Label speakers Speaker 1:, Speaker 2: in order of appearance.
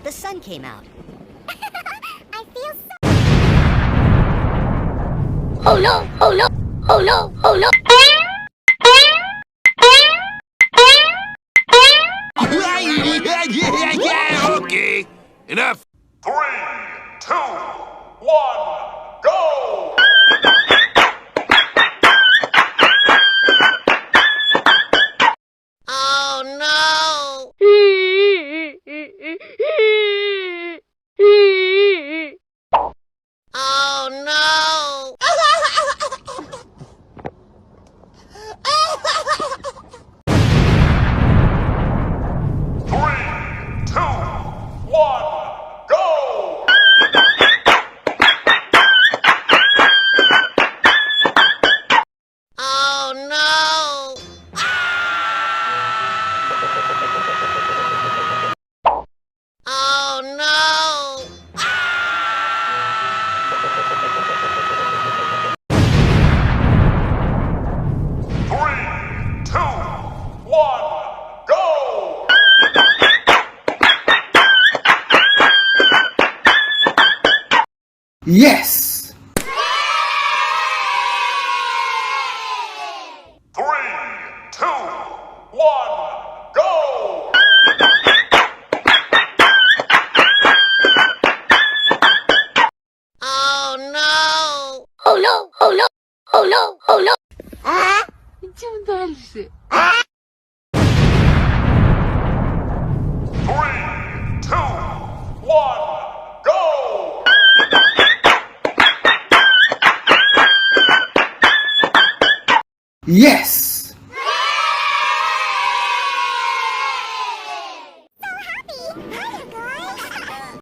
Speaker 1: The sun came out.
Speaker 2: I feel so...
Speaker 3: Oh no, oh no, oh no, oh no.
Speaker 4: Yeah, okay. Enough.
Speaker 5: 3, 2, 1, go!
Speaker 3: Oh no. Oh no.
Speaker 5: 3, 2, 1, go!
Speaker 3: Oh no. Oh no.
Speaker 5: 3, 2, 1, go!
Speaker 6: Yes!
Speaker 5: 3, 2, 1, go!
Speaker 3: Oh no. Oh no, oh no, oh no, oh no. Идем дальше.
Speaker 5: 3, 2, 1, go!
Speaker 6: Yes!